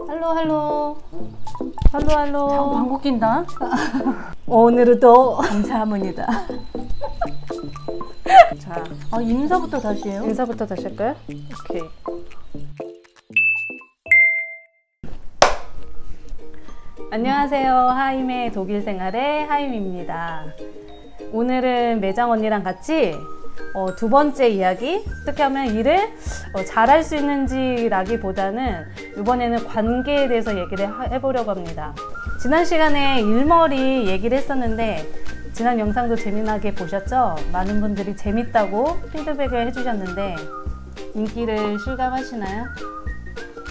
할로 할로 할로 할로. 자꾸 방귀 낀다. 오늘도 감사합니다. 자, 인사부터 다시 해요. 인사부터 다시 할까요? 오케이. 안녕하세요. 하임의 독일 생활의 하임입니다. 오늘은 매장 언니랑 같이 두 번째 이야기, 어떻게 하면 일을 잘할 수 있는지라기보다는 이번에는 관계에 대해서 얘기를 해보려고 합니다. 지난 시간에 일머리 얘기를 했었는데 지난 영상도 재미나게 보셨죠? 많은 분들이 재밌다고 피드백을 해주셨는데 인기를 실감하시나요?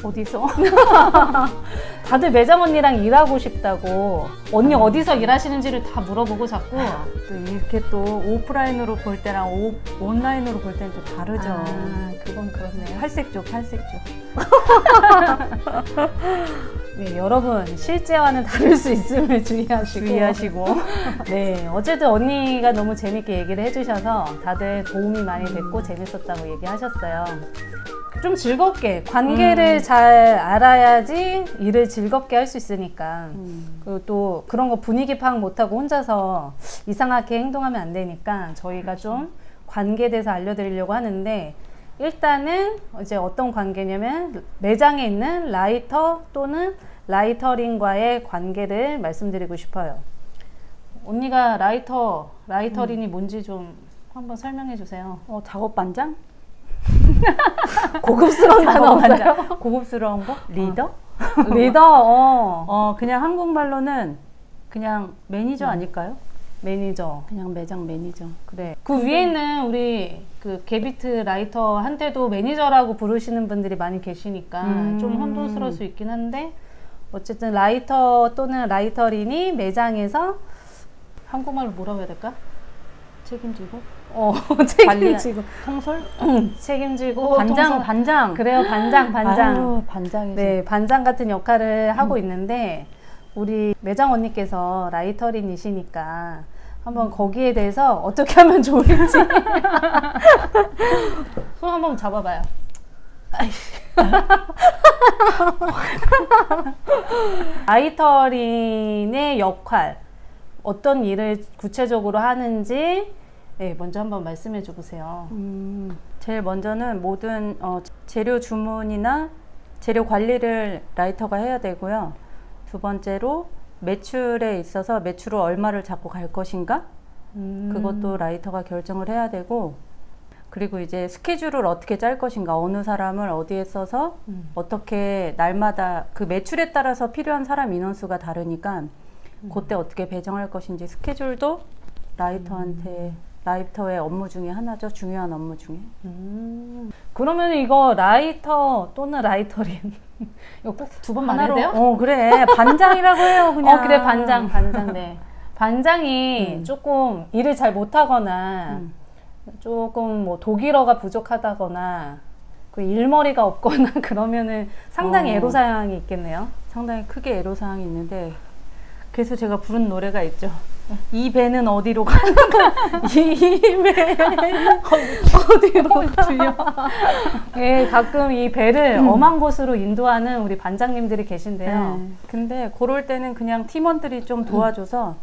어디서? 다들 매장 언니랑 일하고 싶다고, 언니 어디서 일하시는지를 다 물어보고 자꾸. 또 이렇게 또 오프라인으로 볼 때랑 온라인으로 볼 때는 또 다르죠. 아, 그건 그렇네요. 팔색조. 네, 여러분 실제와는 다를 수 있음을 주의하시고. 네, 어쨌든 언니가 너무 재밌게 얘기를 해주셔서 다들 도움이 많이 됐고 재밌었다고 얘기하셨어요. 좀 즐겁게 관계를 잘 알아야지 일을 즐겁게 할 수 있으니까. 그리고 또 그런 거 분위기 파악 못하고 혼자서 이상하게 행동하면 안 되니까 저희가 좀 관계에 대해서 알려드리려고 하는데, 일단은 이제 어떤 관계냐면 매장에 있는 라이터 또는 라이터링과의 관계를 말씀드리고 싶어요. 언니가 라이터링이 뭔지 좀 한번 설명해 주세요. 작업 반장? 고급스러운 단어 없어요? 고급스러운 거? 리더? 리더. 그냥 한국말로는 그냥 매니저 아닐까요? 매니저. 그냥 매장 매니저. 그래. 그 위에는 우리 그 게비트 라이터 한때도 매니저라고 부르시는 분들이 많이 계시니까 좀 혼돈스러울 수 있긴 한데, 어쨌든 라이터 또는 라이터린이 매장에서 한국말로 뭐라고 해야 될까? 책임지고? 책임지고. 통솔? 책임지고. 반장. 그래요, 반장. 아유, 반장이지. 네, 반장 같은 역할을 하고 있는데, 우리 매장 언니께서 라이터린이시니까 한번 거기에 대해서 어떻게 하면 좋을지 손 한번 잡아봐요. 라이터린의 역할, 어떤 일을 구체적으로 하는지 먼저 한번 말씀해 주세요. 제일 먼저는 모든 재료 주문이나 재료 관리를 라이터가 해야 되고요. 두 번째로 매출에 있어서 매출을 얼마를 잡고 갈 것인가, 그것도 라이터가 결정을 해야 되고, 그리고 이제 스케줄을 어떻게 짤 것인가, 어느 사람을 어디에 써서 어떻게 날마다 그 매출에 따라서 필요한 사람 인원수가 다르니까 그때 어떻게 배정할 것인지 스케줄도 라이터의 업무 중에 하나죠. 중요한 업무 중에. 그러면 이거 라이터 또는 라이터린 이거 꼭 두 번 말해야 돼요? 그래. 반장이라고 해요, 그냥. 그래, 반장. 네. 반장이 조금 일을 잘 못하거나 조금 뭐 독일어가 부족하다거나 그 일머리가 없거나 그러면은 상당히 애로사항이 있겠네요. 상당히 크게 애로사항이 있는데, 그래서 제가 부른 노래가 있죠. 이 배는 어디로 가는가? 이 배 어디로 가요? 예, 가끔 이 배를 엄한 곳으로 인도하는 우리 반장님들이 계신데요. 네. 근데 그럴 때는 그냥 팀원들이 좀 도와줘서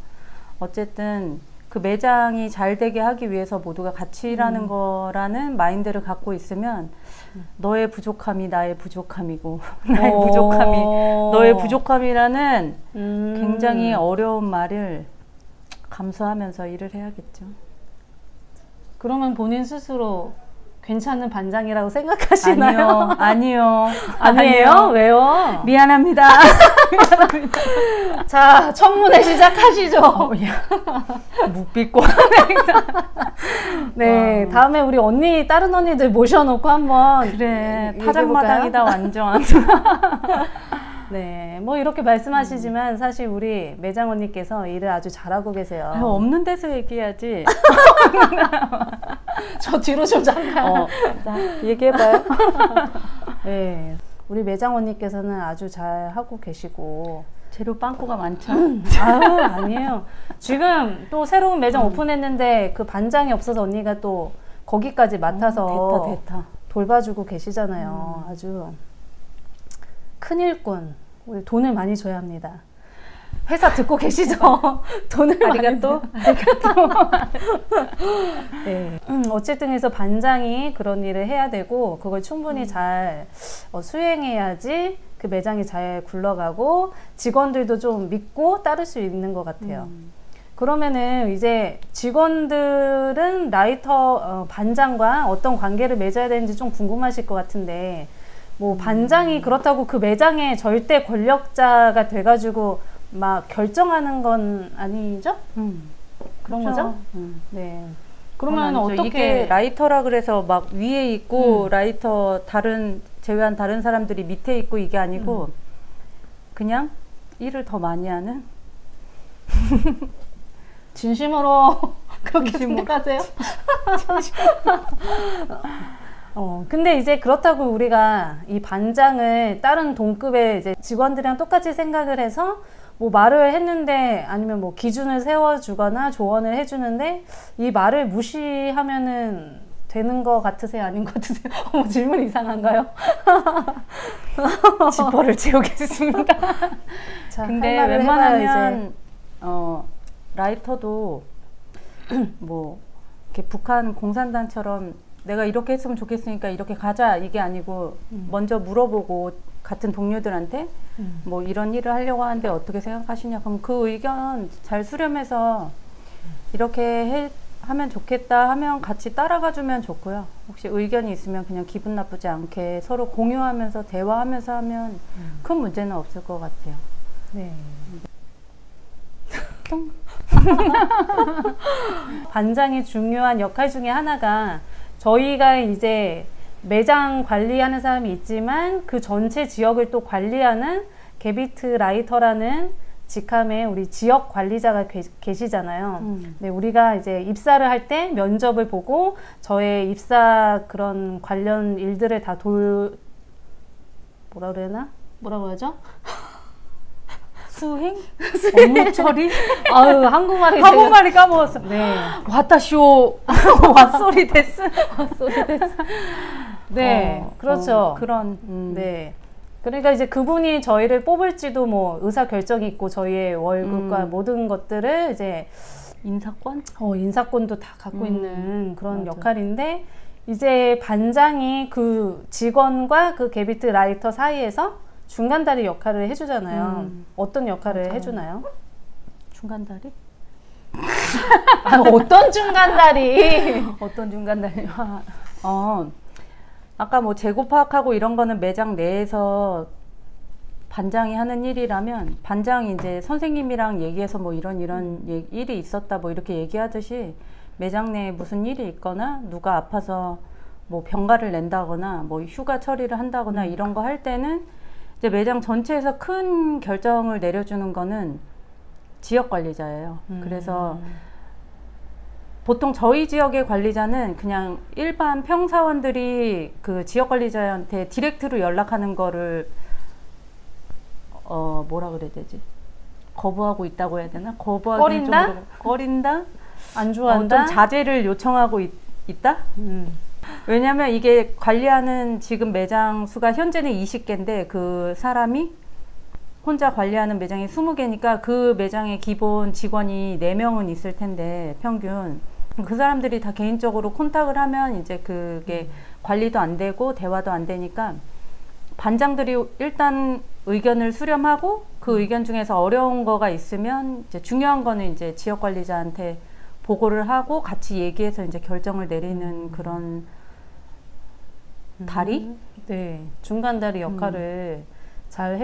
어쨌든 그 매장이 잘 되게 하기 위해서 모두가 같이 일하는 거라는 마인드를 갖고 있으면 너의 부족함이 나의 부족함이고 나의 부족함이 너의 부족함이라는 굉장히 어려운 말을 감수하면서 일을 해야겠죠. 그러면 본인 스스로 괜찮은 반장이라고 생각하시나요? 아니요. 아니에요? 왜요? 미안합니다. 자, 청문회 시작하시죠. 묵비고. 네, 다음에 우리 언니, 다른 언니들 모셔놓고 한번. 그래, 파장마당이다, 완전. 네, 뭐 이렇게 말씀하시지만 사실 우리 매장 언니께서 일을 아주 잘하고 계세요. 없는 데서 얘기해야지. 저 뒤로 좀 잠깐. 얘기해봐요. 네, 우리 매장 언니께서는 아주 잘 하고 계시고. 재료 빵꾸가 많죠? 아니에요. 지금 또 새로운 매장 오픈했는데 그 반장이 없어서 언니가 또 거기까지 맡아서 됐다. 돌봐주고 계시잖아요. 아주 큰 일꾼, 우리 돈을 많이 줘야 합니다. 회사 듣고 계시죠? 돈을 아리가또? 네. 어쨌든 해서 반장이 그런 일을 해야 되고 그걸 충분히 잘 수행해야지 그 매장이 잘 굴러가고 직원들도 좀 믿고 따를 수 있는 것 같아요. 그러면은 이제 직원들은 라이터 반장과 어떤 관계를 맺어야 되는지 좀 궁금하실 것 같은데 뭐 반장이 그렇다고 그 매장의 절대 권력자가 돼가지고 막 결정하는 건 아니죠? 그런 거죠? 네. 그러면 어떻게 이게 라이터라 그래서 막 위에 있고 라이터 제외한 다른 사람들이 밑에 있고 이게 아니고 그냥 일을 더 많이 하는 진심으로 그렇게 생각하세요? 근데 이제 그렇다고 우리가 이 반장을 다른 동급의 이제 직원들이랑 똑같이 생각을 해서 뭐 말을 했는데 아니면 뭐 기준을 세워주거나 조언을 해주는데 이 말을 무시하면은 되는 것 같으세요? 아닌 것 같으세요? 질문 이상한가요? 지퍼를 채우겠습니다. 자, 근데 웬만하면 라이터도 뭐 이렇게 북한 공산당처럼 내가 이렇게 했으면 좋겠으니까 이렇게 가자 이게 아니고 먼저 물어보고 같은 동료들한테 뭐 이런 일을 하려고 하는데 어떻게 생각하시냐 그럼 그 의견 잘 수렴해서 이렇게 하면 좋겠다 하면 같이 따라가 주면 좋고요. 혹시 의견이 있으면 그냥 기분 나쁘지 않게 서로 공유하면서 대화하면서 하면 큰 문제는 없을 것 같아요. 네. 반장이 중요한 역할 중에 하나가 저희가 이제 매장 관리하는 사람이 있지만 그 전체 지역을 또 관리하는 게비트 라이터라는 직함에 우리 지역 관리자가 계시잖아요. 네, 우리가 이제 입사를 할 때 면접을 보고 저의 입사 그런 관련 일들을 다 뭐라 그래나? 뭐라고 하죠? 수행? 업무 처리? 아유, 한국말이 까먹었어. 네. 왔다쇼. 왓소리 데스. 왓소리 데스. 네, 그렇죠. 그런. 네. 그러니까 이제 그분이 저희를 뽑을지도 뭐 의사 결정이 있고 저희의 월급과 모든 것들을 이제 인사권? 인사권도 다 갖고 있는 그런 맞아. 역할인데 이제 반장이 그 직원과 그 게비트 라이터 사이에서 중간다리 역할을 해주잖아요. 어떤 역할을 맞아. 해주나요? 중간다리? 어떤 중간다리? 어떤 중간다리? 아까 뭐 재고 파악하고 이런 거는 매장 내에서 반장이 하는 일이라면 반장이 이제 선생님이랑 얘기해서 뭐 이런 일이 있었다 뭐 이렇게 얘기하듯이 매장 내에 무슨 일이 있거나 누가 아파서 뭐 병가를 낸다거나 뭐 휴가 처리를 한다거나 이런 거 할 때는 이제 매장 전체에서 큰 결정을 내려주는 거는 지역 관리자예요. 그래서 보통 저희 지역의 관리자는 그냥 일반 평사원들이 그 지역 관리자한테 디렉트로 연락하는 거를 뭐라 그래야 되지? 거부하고 있다고 해야 되나? 거부하기 꺼린다? 안 좋아한다? 좀 자제를 요청하고 있다? 왜냐면 이게 관리하는 지금 매장 수가 현재는 20개인데 그 사람이 혼자 관리하는 매장이 20개니까 그 매장의 기본 직원이 4명은 있을 텐데 평균 그 사람들이 다 개인적으로 콘탁을 하면 이제 그게 관리도 안 되고 대화도 안 되니까 반장들이 일단 의견을 수렴하고 그 의견 중에서 어려운 거가 있으면 이제 중요한 거는 이제 지역 관리자한테 보고를 하고 같이 얘기해서 이제 결정을 내리는 그런 다리? 네, 중간다리 역할을 잘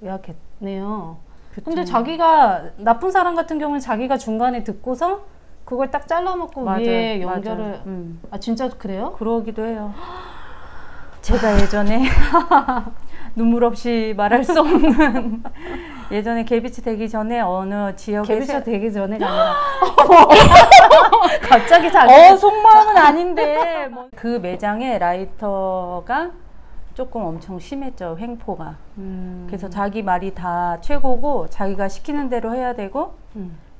해줘야겠네요. 그쵸. 근데 자기가 나쁜 사람 같은 경우는 자기가 중간에 듣고서 그걸 딱 잘라먹고 맞아요, 위에 연결을 아 진짜 그래요? 그러기도 해요. 제가 예전에 눈물 없이 말할 수 없는 예전에 개비치 되기 전에 어느 지역에 개비치 되기 전에가 아니라 갑자기 자기 속마음은 아닌데 뭐. 그 매장에 라이터가 조금 엄청 심했죠. 횡포가. 그래서 자기 말이 다 최고고 자기가 시키는 대로 해야 되고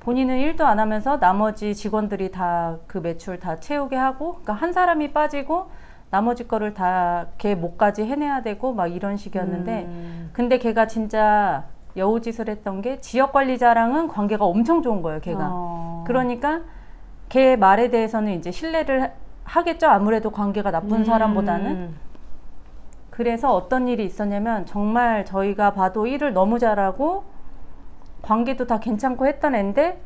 본인은 일도 안 하면서 나머지 직원들이 다 그 매출 다 채우게 하고 그러니까 한 사람이 빠지고 나머지 거를 다 걔 목까지 해내야 되고 막 이런 식이었는데 근데 걔가 진짜 여우짓을 했던 게 지역관리자랑은 관계가 엄청 좋은 거예요, 걔가. 그러니까 걔 말에 대해서는 이제 신뢰를 하겠죠, 아무래도 관계가 나쁜 사람보다는. 그래서 어떤 일이 있었냐면 정말 저희가 봐도 일을 너무 잘하고 관계도 다 괜찮고 했던 애인데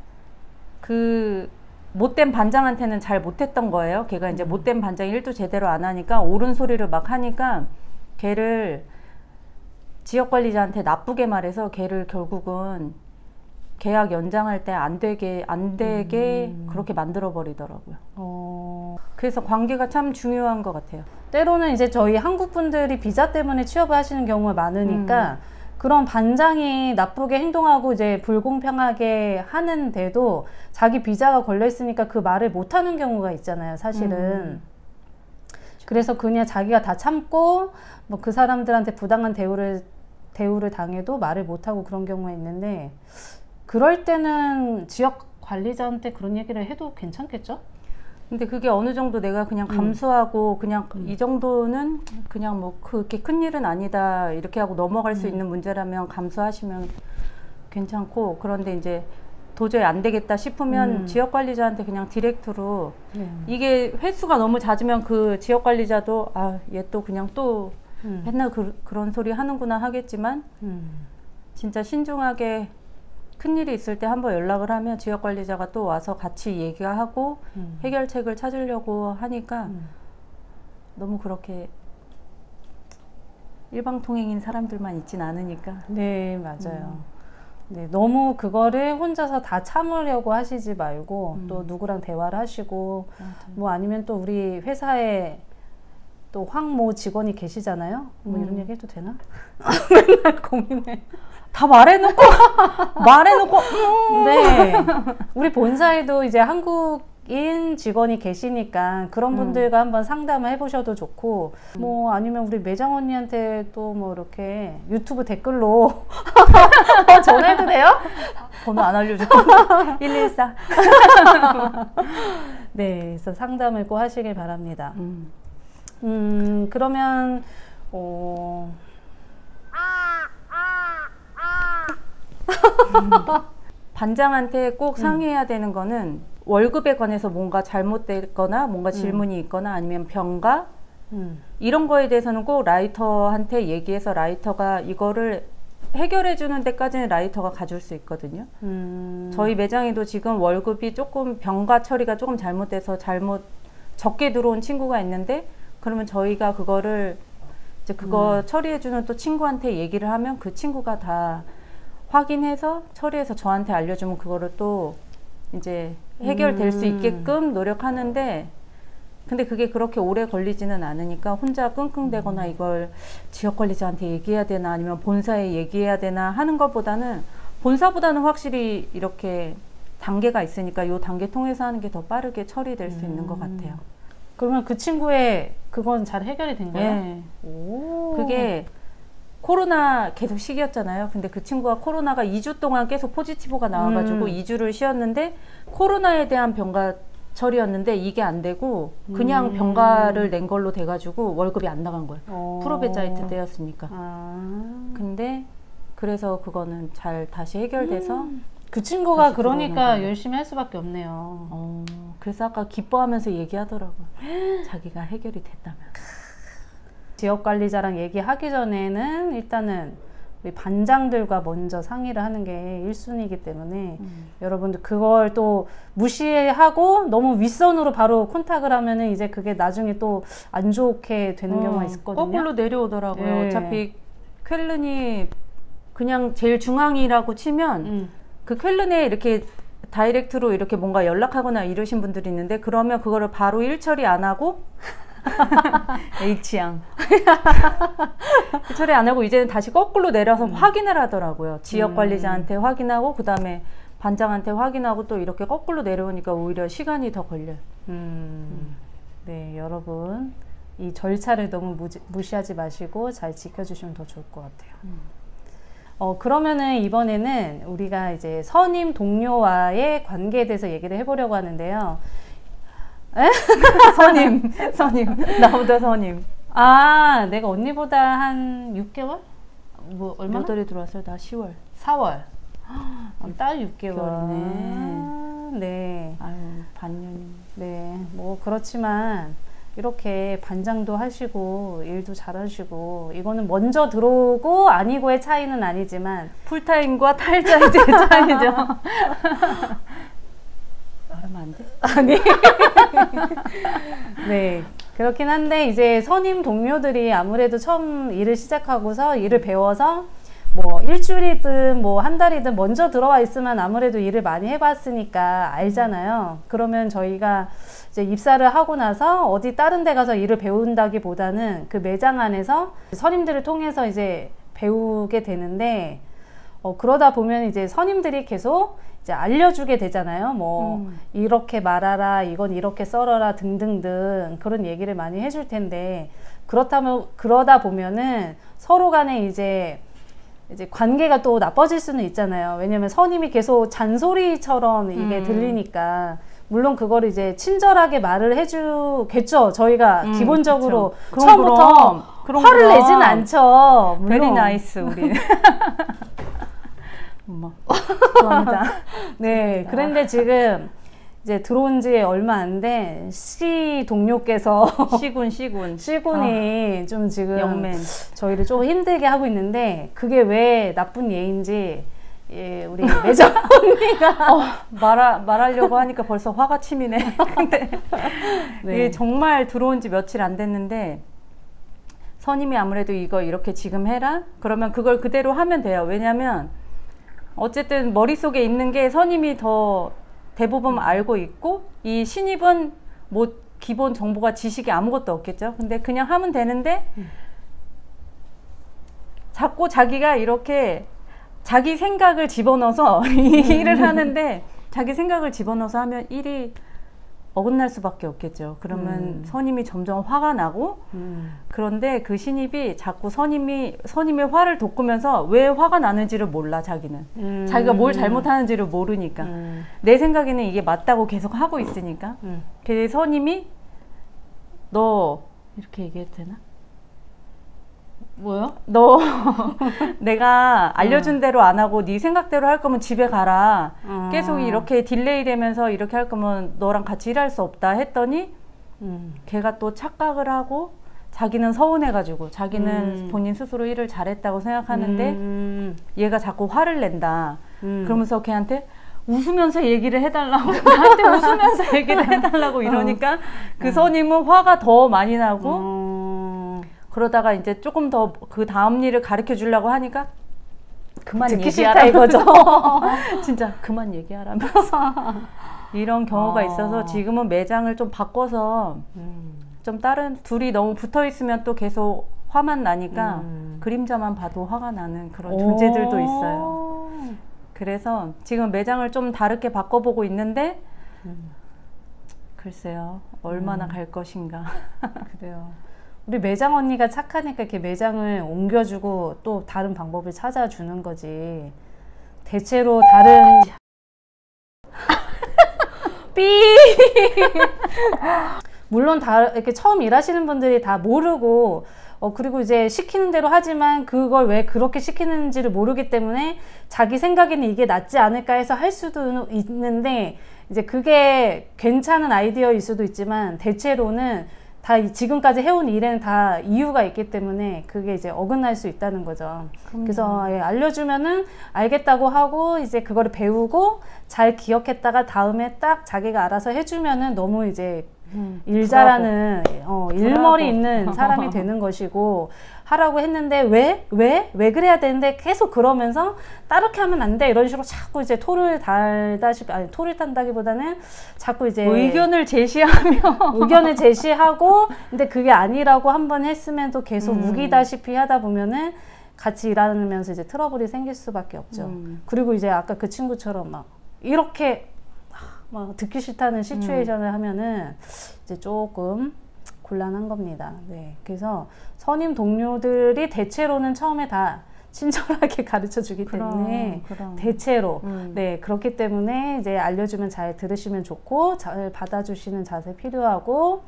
그 못된 반장한테는 잘 못했던 거예요. 걔가 이제 못된 반장 일도 제대로 안 하니까 옳은 소리를 막 하니까 걔를 지역관리자한테 나쁘게 말해서 걔를 결국은 계약 연장할 때 안 되게 그렇게 만들어 버리더라고요. 그래서 관계가 참 중요한 것 같아요. 때로는 이제 저희 한국 분들이 비자 때문에 취업을 하시는 경우가 많으니까 그런 반장이 나쁘게 행동하고 이제 불공평하게 하는데도 자기 비자가 걸려 있으니까 그 말을 못 하는 경우가 있잖아요, 사실은. 그래서 그냥 자기가 다 참고 뭐 그 사람들한테 부당한 대우를 당해도 말을 못 하고 그런 경우가 있는데 그럴 때는 지역 관리자한테 그런 얘기를 해도 괜찮겠죠? 근데 그게 어느 정도 내가 그냥 감수하고 그냥 이 정도는 그냥 뭐 그렇게 큰 일은 아니다 이렇게 하고 넘어갈 수 있는 문제라면 감수하시면 괜찮고 그런데 이제 도저히 안 되겠다 싶으면 지역관리자한테 그냥 디렉트로 이게 횟수가 너무 잦으면 그 지역관리자도 아, 얘 또 그냥 또 맨날 그런 소리 하는구나 하겠지만 진짜 신중하게 큰일이 있을 때 한번 연락을 하면 지역관리자가 또 와서 같이 얘기하고 해결책을 찾으려고 하니까 너무 그렇게 일방통행인 사람들만 있진 않으니까. 네, 맞아요. 네, 너무 그거를 혼자서 다 참으려고 하시지 말고 또 누구랑 대화를 하시고 뭐 아니면 또 우리 회사에 또 황모 직원이 계시잖아요. 뭐 이런 얘기 해도 되나? 맨날 고민해. 다 말해놓고 네, 우리 본사에도 이제 한국인 직원이 계시니까 그런 분들과 한번 상담을 해보셔도 좋고 뭐 아니면 우리 매장 언니한테 또 뭐 이렇게 유튜브 댓글로 전화해도 돼요? 번호 안 알려줘. 114. 네, 그래서 상담을 꼭 하시길 바랍니다. 그러면 반장한테 꼭 상의해야 되는 거는 월급에 관해서 뭔가 잘못됐거나 뭔가 질문이 있거나 아니면 병가 이런 거에 대해서는 꼭 라이터한테 얘기해서 라이터가 이거를 해결해 주는 데까지는 라이터가 가줄 수 있거든요. 저희 매장에도 지금 월급이 조금 병가 처리가 조금 잘못돼서 적게 들어온 친구가 있는데 그러면 저희가 그거를 이제 그거 처리해 주는 또 친구한테 얘기를 하면 그 친구가 다 확인해서 처리해서 저한테 알려주면 그거를 또 이제 해결될 수 있게끔 노력하는데 근데 그게 그렇게 오래 걸리지는 않으니까 혼자 끙끙대거나 이걸 지역관리자한테 얘기해야 되나 아니면 본사에 얘기해야 되나 하는 것보다는 본사보다는 확실히 이렇게 단계가 있으니까 이 단계 통해서 하는 게 더 빠르게 처리될 수 있는 것 같아요. 그러면 그 친구의 그건 잘 해결이 된 거예요? 네. 그게 코로나 계속 시기였잖아요. 근데 그 친구가 코로나가 2주 동안 계속 포지티브가 나와가지고 2주를 쉬었는데 코로나에 대한 병가 처리였는데 이게 안 되고 그냥 병가를 낸 걸로 돼가지고 월급이 안 나간 거예요. 프로베자이트 때였으니까. 근데 그래서 그거는 잘 다시 해결돼서 그 친구가 그러니까 열심히 할 수밖에 없네요. 그래서 아까 기뻐하면서 얘기하더라고요. 자기가 해결이 됐다면. 지역관리자랑 얘기하기 전에는 일단은 우리 반장들과 먼저 상의를 하는 게 1순위이기 때문에 여러분들 그걸 또 무시하고 너무 윗선으로 바로 콘탁을 하면은 이제 그게 나중에 또 안 좋게 되는 경우가 있거든요. 거꾸로 내려오더라고요. 네. 어차피 쾰른이 그냥 제일 중앙이라고 치면 그 쾰른에 이렇게 다이렉트로 이렇게 뭔가 연락하거나 이러신 분들이 있는데 그러면 그거를 바로 일처리 안 하고 H양 처리 안 하고 이제는 다시 거꾸로 내려서 확인을 하더라고요. 지역관리자한테 확인하고 그 다음에 반장한테 확인하고 또 이렇게 거꾸로 내려오니까 오히려 시간이 더 걸려요. 네, 여러분 이 절차를 너무 무시하지 마시고 잘 지켜주시면 더 좋을 것 같아요. 그러면은 이번에는 우리가 이제 선임 동료와의 관계에 대해서 얘기를 해보려고 하는데요. 선임. 나보다 선임. 아, 내가 언니보다 한 6개월? 뭐, 얼마나? 몇 월에 들어왔어요? 나 10월. 4월. 딸 6개월. 개월이네. 네. 아유, 반년이. 네. 뭐, 그렇지만, 이렇게 반장도 하시고, 일도 잘하시고, 이거는 먼저 들어오고, 아니고의 차이는 아니지만, 풀타임과 탈자이드의 차이죠. 말하면 안 돼? 아니. 네. 그렇긴 한데, 이제 선임 동료들이 아무래도 처음 일을 시작하고서 일을 배워서, 뭐, 일주일이든 뭐, 한 달이든 먼저 들어와 있으면 아무래도 일을 많이 해봤으니까 알잖아요. 그러면 저희가 이제 입사를 하고 나서 어디 다른 데 가서 일을 배운다기 보다는 그 매장 안에서 선임들을 통해서 이제 배우게 되는데, 그러다 보면 이제 선임들이 계속 이제 알려주게 되잖아요. 뭐, 이렇게 말하라, 이건 이렇게 썰어라 등등등 그런 얘기를 많이 해줄 텐데, 그러다 보면은 서로 간에 이제 관계가 또 나빠질 수는 있잖아요. 왜냐면 선임이 계속 잔소리처럼 이게 들리니까. 물론 그거를 이제 친절하게 말을 해주겠죠. 저희가 기본적으로 처음부터 화를 내지는 않죠. 물론. 베리 나이스, 우리. 엄마. 죄송합니다. 네, 그런데 지금 이제 들어온 지 얼마 안 된 시 동료께서 시군이 좀 지금 영맨. 저희를 좀 힘들게 하고 있는데 그게 왜 나쁜 예인지 우리 매장 언니가 말하려고 하니까 벌써 화가 치미네. 근데 네. 이게 정말 들어온 지 며칠 안 됐는데 선임이 아무래도 이거 이렇게 지금 해라? 그러면 그걸 그대로 하면 돼요. 왜냐면 어쨌든 머릿속에 있는 게 선임이 더 대부분 알고 있고 이 신입은 뭐 기본 정보가 지식이 아무것도 없겠죠. 근데 그냥 하면 되는데 자꾸 자기가 이렇게 자기 생각을 집어넣어서 일을 하는데 자기 생각을 집어넣어서 하면 일이 어긋날 수밖에 없겠죠. 그러면 선임이 점점 화가 나고 그런데 그 신입이 자꾸 선임의 화를 돋구면서 왜 화가 나는지를 몰라. 자기는 자기가 뭘 잘못하는지를 모르니까 내 생각에는 이게 맞다고 계속 하고 있으니까 그래서 선임이 너 이렇게 얘기해도 되나? 뭐요? 너 내가 알려준 대로 안 하고 네 생각대로 할 거면 집에 가라. 계속 이렇게 딜레이 되면서 이렇게 할 거면 너랑 같이 일할 수 없다 했더니 걔가 또 착각을 하고 자기는 서운해가지고 자기는 본인 스스로 일을 잘했다고 생각하는데 얘가 자꾸 화를 낸다. 그러면서 걔한테 웃으면서 얘기를 해달라고 나한테 웃으면서 얘기를 해달라고 이러니까 그 선임은 화가 더 많이 나고 그러다가 이제 조금 더 그 다음 일을 가르쳐 주려고 하니까 그만 듣기 얘기하라 싫다 이거죠. 진짜 그만 얘기하라면서 이런 경우가 있어서 지금은 매장을 좀 바꿔서 좀 다른 둘이 너무 붙어 있으면 또 계속 화만 나니까 그림자만 봐도 화가 나는 그런 존재들도 있어요. 그래서 지금 매장을 좀 다르게 바꿔보고 있는데 글쎄요 얼마나 갈 것인가. 그래요. 우리 매장 언니가 착하니까 이렇게 매장을 옮겨주고 또 다른 방법을 찾아주는 거지. 대체로 다른 삐 물론 다 이렇게 처음 일하시는 분들이 다 모르고 그리고 이제 시키는 대로 하지만 그걸 왜 그렇게 시키는지를 모르기 때문에 자기 생각에는 이게 낫지 않을까 해서 할 수도 있는데 이제 그게 괜찮은 아이디어일 수도 있지만 대체로는 다 지금까지 해온 일에는 다 이유가 있기 때문에 그게 이제 어긋날 수 있다는 거죠. 그래서 알려주면은 알겠다고 하고 이제 그거를 배우고 잘 기억했다가 다음에 딱 자기가 알아서 해주면은 너무 이제 일 잘하는 일머리 있는 사람이 되는 것이고 하라고 했는데 왜 그래야 되는데 계속 그러면서 따르게 하면 안 돼 이런 식으로 자꾸 이제 토를 탄다기보다는 자꾸 이제 의견을 제시하고 근데 그게 아니라고 한번 했으면 또 계속 우기다시피 하다 보면은 같이 일하면서 이제 트러블이 생길 수밖에 없죠. 그리고 이제 아까 그 친구처럼 막 이렇게 막 듣기 싫다는 시츄에이션을 하면은 이제 조금 곤란한 겁니다. 네. 그래서 선임 동료들이 대체로는 처음에 다 친절하게 가르쳐 주기 때문에 대체로 네 그렇기 때문에 이제 알려주면 잘 들으시면 좋고 잘 받아주시는 자세 필요하고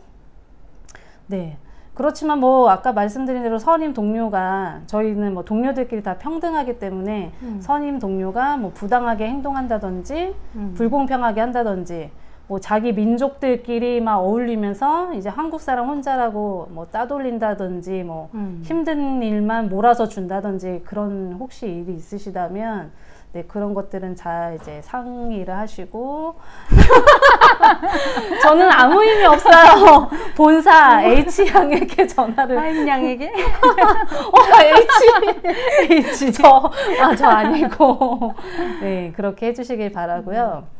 네 그렇지만 뭐 아까 말씀드린 대로 선임 동료가 저희는 뭐 동료들끼리 다 평등하기 때문에 선임 동료가 뭐 부당하게 행동한다든지 불공평하게 한다든지 뭐 자기 민족들끼리 막 어울리면서 이제 한국 사람 혼자라고 뭐 따돌린다든지 뭐 힘든 일만 몰아서 준다든지 그런 혹시 일이 있으시다면 네 그런 것들은 잘 이제 상의를 하시고 저는 아무 의미 없어요. 본사 H양에게 전화를 하임양에게 H 저 아니고 네 그렇게 해주시길 바라고요.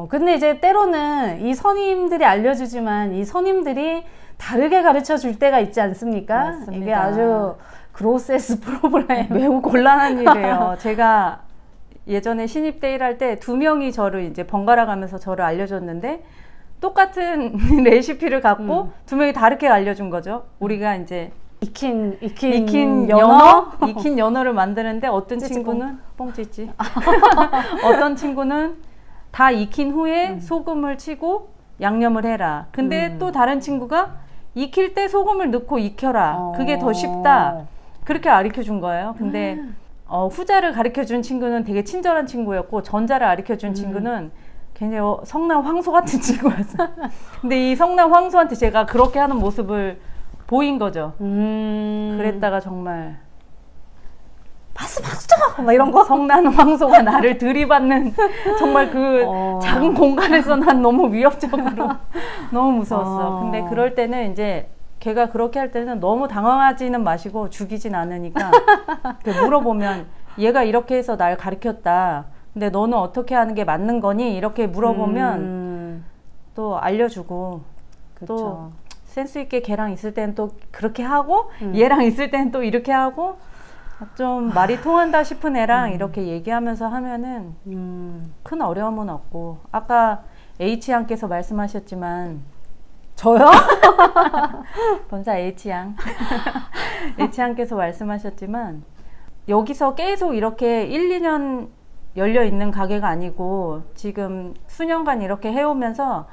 근데 이제 때로는 이 선임들이 알려주지만 이 선임들이 다르게 가르쳐 줄 때가 있지 않습니까? 맞습니다. 이게 아주 그로세스 프로블렘. 매우 곤란한 일이에요. 제가 예전에 신입 때 일할 때 2명이 저를 이제 번갈아 가면서 저를 알려줬는데 똑같은 레시피를 갖고 2명이 다르게 알려준 거죠. 우리가 이제 익힌 연어를 만드는데 어떤 친구는 뻥치지. 어떤 친구는 다 익힌 후에 소금을 치고 양념을 해라. 근데 또 다른 친구가 익힐 때 소금을 넣고 익혀라. 그게 더 쉽다. 그렇게 가르쳐 준 거예요. 근데 후자를 가르쳐 준 친구는 되게 친절한 친구였고 전자를 가르쳐 준 친구는 굉장히 성난 황소 같은 친구였어요. 근데 이 성난 황소한테 제가 그렇게 하는 모습을 보인 거죠. 그랬다가 정말 박수 막 이런 거 성난 황소가 나를 들이받는 정말 그 작은 공간에서 난 너무 위협적으로 너무 무서웠어. 근데 그럴 때는 이제 걔가 그렇게 할 때는 너무 당황하지는 마시고 죽이진 않으니까 물어보면 얘가 이렇게 해서 날 가르쳤다. 근데 너는 어떻게 하는 게 맞는 거니? 이렇게 물어보면 또 알려주고 또 센스 있게 걔랑 있을 때는 또 그렇게 하고 얘랑 있을 때는 또 이렇게 하고 좀 말이 통한다 싶은 애랑 이렇게 얘기하면서 하면은 큰 어려움은 없고 아까 H양께서 말씀하셨지만 저요? 본사 H양 H양께서 말씀하셨지만 여기서 계속 이렇게 1, 2년 열려 있는 가게가 아니고 지금 수년간 이렇게 해오면서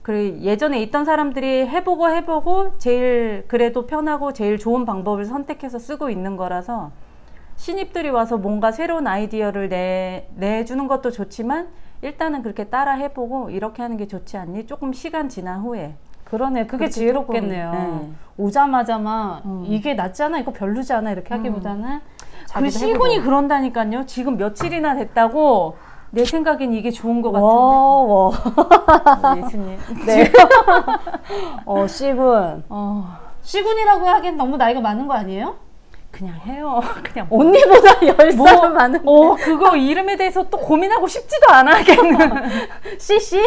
그 예전에 있던 사람들이 해보고 제일 그래도 편하고 제일 좋은 방법을 선택해서 쓰고 있는 거라서 신입들이 와서 뭔가 새로운 아이디어를 내주는 것도 좋지만 일단은 그렇게 따라 해보고 이렇게 하는 게 좋지 않니? 조금 시간 지난 후에 그러네. 그게 지혜롭겠네요. 네. 오자마자 막 이게 낫지 않아? 이거 별로지 않아? 이렇게 하기보다는 그 시군이 그런다니까요. 지금 며칠이나 됐다고 내 생각엔 이게 좋은 것 같은데. 예수님. 네. C군. C군이라고 하기엔 너무 나이가 많은 거 아니에요? 그냥 해요. 그냥 언니보다 10살 많은데. 그거 이름에 대해서 또 고민하고 싶지도 않아. CC?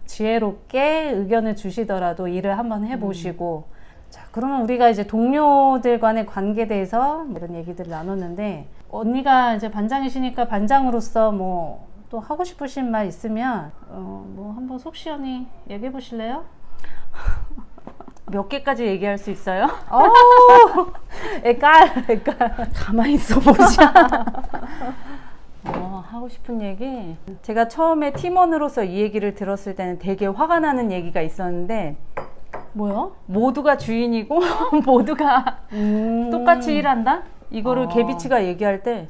지혜롭게 의견을 주시더라도 일을 한번 해보시고 자 그러면 우리가 이제 동료들 간의 관계에 대해서 이런 얘기들을 나눴는데 언니가 이제 반장이시니까 반장으로서 뭐 또 하고 싶으신 말 있으면 뭐 한번 속 시원히 얘기해 보실래요? 몇 개까지 얘기할 수 있어요? 애깔 가만히 있어 보자. 하고 싶은 얘기 제가 처음에 팀원으로서 이 얘기를 들었을 때는 되게 화가 나는 얘기가 있었는데 뭐요? 모두가 주인이고 모두가 똑같이 일한다? 이거를 개비치가 얘기할 때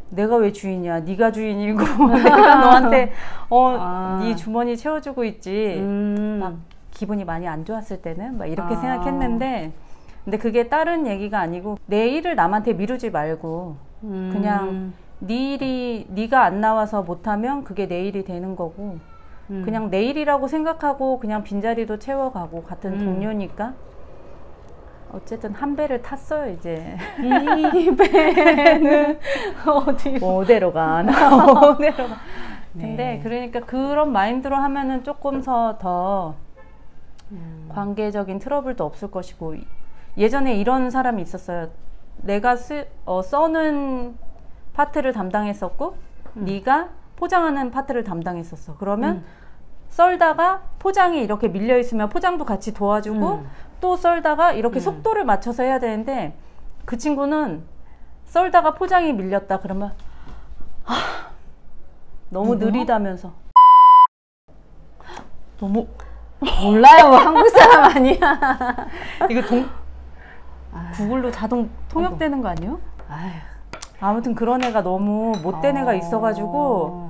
내가 왜 주인이야? 네가 주인이고 내가 너한테 네 주머니 채워주고 있지. 막 기분이 많이 안 좋았을 때는 막 이렇게 생각했는데 근데 그게 다른 얘기가 아니고 내 일을 남한테 미루지 말고 그냥 네 일이 네가 안 나와서 못하면 그게 내 일이 되는 거고 그냥 내 일이라고 생각하고 그냥 빈자리도 채워가고 같은 동료니까 어쨌든 한 배를 탔어요 이제. 이 배는 어디로 가나 어디로 가. 근데 그러니까 그런 마인드로 하면은 조금 더 관계적인 트러블도 없을 것이고 예전에 이런 사람이 있었어요. 내가 써는 파트를 담당했었고 네가 포장하는 파트를 담당했었어. 그러면 썰다가 포장이 이렇게 밀려 있으면 포장도 같이 도와주고 또 썰다가 이렇게 속도를 맞춰서 해야 되는데 그 친구는 썰다가 포장이 밀렸다 그러면 너무 느리다면서 너무 몰라요. 한국 사람 아니야. 이거 구글로 자동 통역되는 거 아니에요? 아휴. 아무튼 그런 애가 너무 못된 애가 있어가지고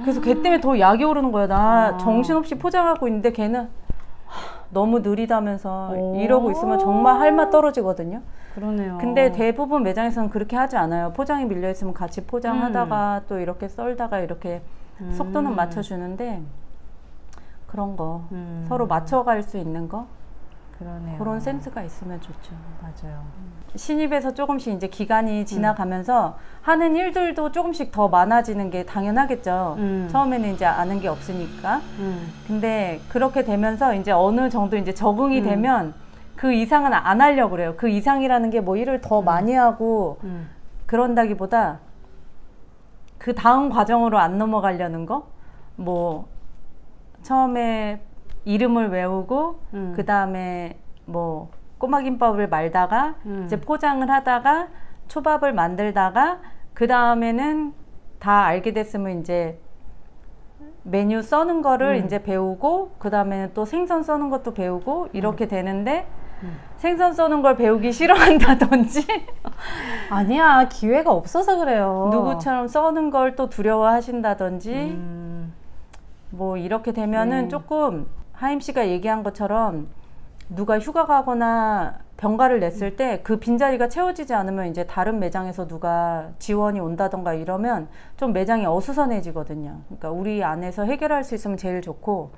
그래서 걔 때문에 더 약이 오르는 거야. 나 정신없이 포장하고 있는데 걔는 너무 느리다면서 이러고 있으면 정말 할 맛 떨어지거든요. 그러네요. 근데 대부분 매장에서는 그렇게 하지 않아요. 포장이 밀려 있으면 같이 포장하다가 또 이렇게 썰다가 이렇게 속도는 맞춰주는데 그런 거 서로 맞춰갈 수 있는 거 그러네요. 그런 센스가 있으면 좋죠. 맞아요. 신입에서 조금씩 이제 기간이 지나가면서 하는 일들도 조금씩 더 많아지는 게 당연하겠죠. 처음에는 이제 아는 게 없으니까. 근데 그렇게 되면서 이제 어느 정도 이제 적응이 되면 그 이상은 안 하려고 그래요. 그 이상이라는 게 뭐 일을 더 많이 하고 그런다기보다 그 다음 과정으로 안 넘어가려는 거? 뭐 처음에 이름을 외우고 그 다음에 뭐 꼬마김밥을 말다가 이제 포장을 하다가 초밥을 만들다가 그 다음에는 다 알게 됐으면 이제 메뉴 써는 거를 이제 배우고 그 다음에는 또 생선 써는 것도 배우고 이렇게 되는데 생선 써는 걸 배우기 싫어한다든지 아니야. 기회가 없어서 그래요. 누구처럼 써는 걸 또 두려워하신다든지 뭐 이렇게 되면은 조금 하임 씨가 얘기한 것처럼 누가 휴가 가거나 병가를 냈을 때 그 빈자리가 채워지지 않으면 이제 다른 매장에서 누가 지원이 온다던가 이러면 좀 매장이 어수선해지거든요. 그러니까 우리 안에서 해결할 수 있으면 제일 좋고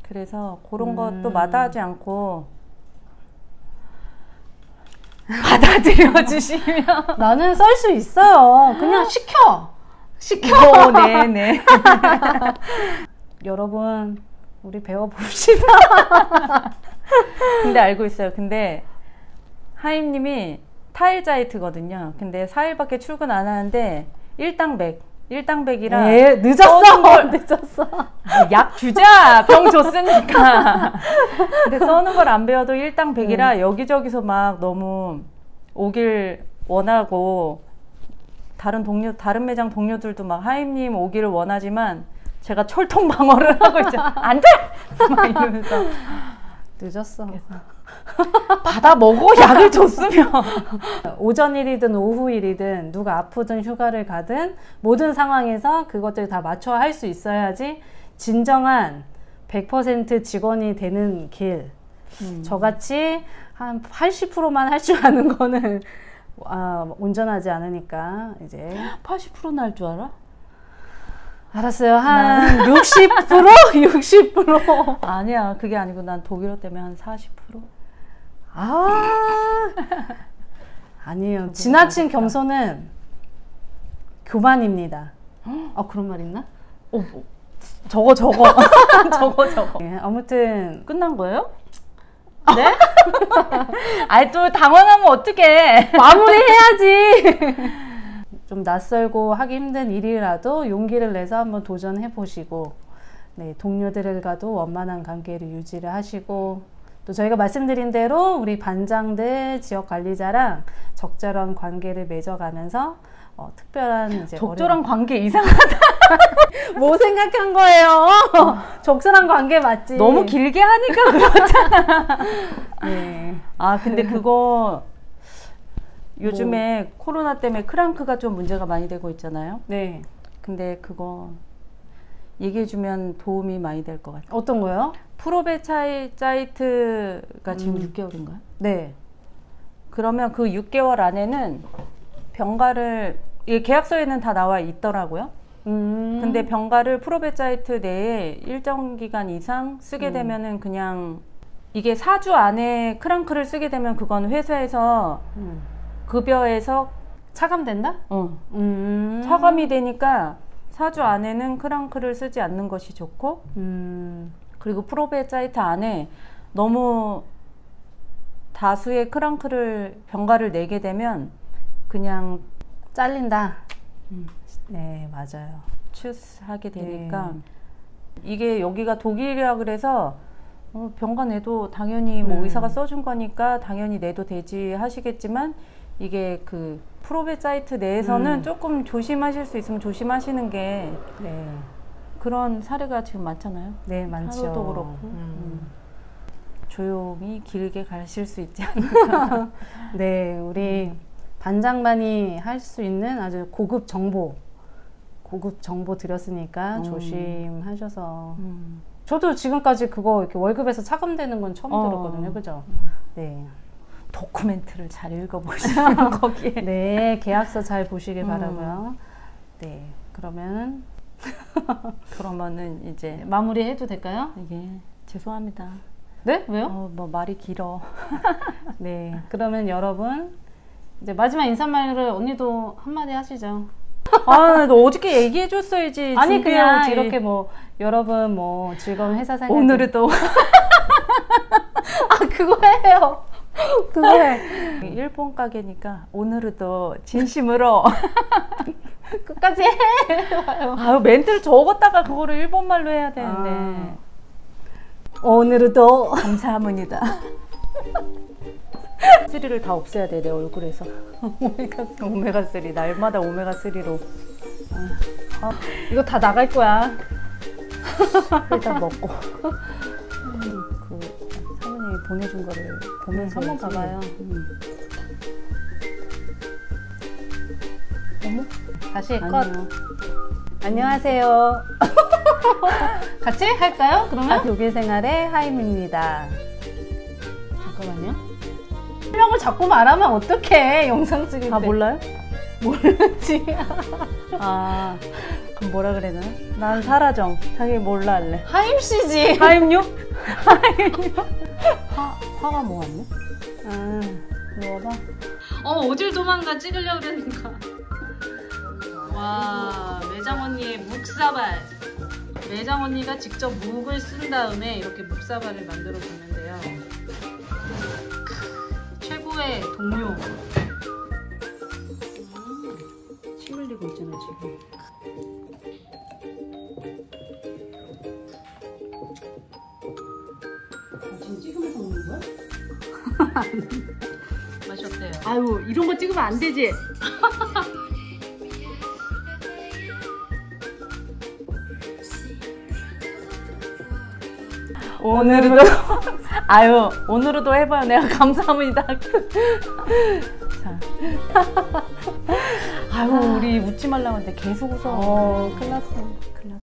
그래서 그런 것도 마다하지 않고 받아들여 주시면 나는 썰 수 있어요. 그냥 시켜. 네네. 여러분 우리 배워봅시다. 근데 알고 있어요. 근데 하임님이 타일자이트거든요. 근데 4일밖에 출근 안 하는데 일당백이라 늦었어. 늦었어. 약 주자. 병 줬으니까. 근데 써는 걸 안 배워도 일당백이라 여기저기서 막 너무 오길 원하고 다른 매장 동료들도 막 하임님 오기를 원하지만 제가 철통 방어를 하고 있죠. 안 돼! 막 이러면서 늦었어. 받아 먹어. 약을 줬으면. 오전 일이든 오후 일이든 누가 아프든 휴가를 가든 모든 상황에서 그것들 다 맞춰 할 수 있어야지 진정한 100% 직원이 되는 길. 저같이 한 80%만 할 줄 아는 거는 온전하지 않으니까 이제 80%는 할 줄 알아? 알았어요. 한 60%? 60%? 아니야. 그게 아니고 난 독일어 때문에 한 40%? 아니에요. 지나친 겸손은 교만입니다. 그런 말 있나? 저거. 네, 아무튼 끝난 거예요? 네? 아이 또 당황하면 어떡해. 마무리해야지. 좀 낯설고 하기 힘든 일이라도 용기를 내서 한번 도전해 보시고 네, 동료들과도 원만한 관계를 유지를 하시고 또 저희가 말씀드린 대로 우리 반장들 지역 관리자랑 적절한 관계를 맺어가면서 특별한 이제 적절한 관계 이상하다. 뭐 생각한 거예요? 적절한 관계 맞지? 너무 길게 하니까 그렇잖아. 네. 근데 그거 요즘에 코로나 때문에 크랑크가 좀 문제가 많이 되고 있잖아요. 네. 근데 그거 얘기해주면 도움이 많이 될 것 같아요. 어떤 거요? 프로베차이트가 지금 6개월인가요? 네. 그러면 그 6개월 안에는 병가를 계약서에는 다 나와 있더라고요. 근데 병가를 프로베차이트 내에 일정 기간 이상 쓰게 되면은 그냥 이게 4주 안에 크랑크를 쓰게 되면 그건 회사에서 급여에서 차감된다? 차감이 되니까 4주 안에는 크랑크를 쓰지 않는 것이 좋고 그리고 프로베차이트 안에 너무 다수의 병가를 내게 되면 그냥 잘린다. 네, 맞아요. 추스하게 되니까 이게 여기가 독일이라 그래서 병가 내도 당연히 뭐 의사가 써준 거니까 당연히 내도 되지 하시겠지만 이게 그 프로벳 사이트 내에서는 조금 조심하실 수 있으면 조심하시는 게 네. 그런 사례가 지금 많잖아요. 네, 많죠. 하루도 그렇고 조용히 길게 가실 수 있지 않을까. 네, 우리 반장반이 할 수 있는 아주 고급 정보 드렸으니까 조심하셔서. 저도 지금까지 그거 이렇게 월급에서 차감되는 건 처음 들었거든요, 그죠? 네. 도쿠멘트를 잘 읽어보시면 거기에. 네, 계약서 잘 보시길 바라고요. 네, 그러면은 이제 마무리해도 될까요? 이게 죄송합니다. 네? 왜요? 뭐 말이 길어. 네, 그러면 여러분 이제 마지막 인사말을 언니도 한마디 하시죠. 아, 너 어저께 얘기해줬어야지. 아니 그냥 이렇게 뭐 여러분 뭐 즐거운 회사 생활 오늘도 아 그거 해요. 그거 해. 일본 가게니까 오늘도 진심으로 끝까지 해. 아유 멘트를 적었다가 그거를 일본말로 해야 되는데 오늘도 감사합니다. 3를 다 없애야 돼 내 얼굴에서. 오메가3 날마다 오메가3로 이거 다 나갈 거야. 일단 먹고 그 사모님이 보내준 거를 보면서 한번 봐봐요. 어머? 다시 컷. 아니요. 안녕하세요. 같이 할까요? 그러면 독일 생활의 하임입니다. 잠깐만요. 설명을 자꾸 말하면 어떡해. 영상 찍을 때. 다 몰라요? 모르지. 아 그럼 뭐라 그래야 되나? 난 사라정. 당연히 몰라 할래. 하임씨지. 하임육? 하임육? 화가 모았네? 아, 누워봐. 어딜 도망가 찍으려고 그러니까. 와, 매장 언니의 묵사발. 매장 언니가 직접 묵을 쓴 다음에 이렇게 묵사발을 만들어 줬는데요. 최고의 동료. 침 흘리고 있잖아 지금. 지금 찍으면서 먹는 거야? 맛이 어때요? 아유 이런 거 찍으면 안 되지. 오늘도 아유 오늘도 해봐요. 내가 감사합니다. 자. 아유 우리 웃지 말라고 했는데 계속 웃어. 큰일 났어. 큰일 났어.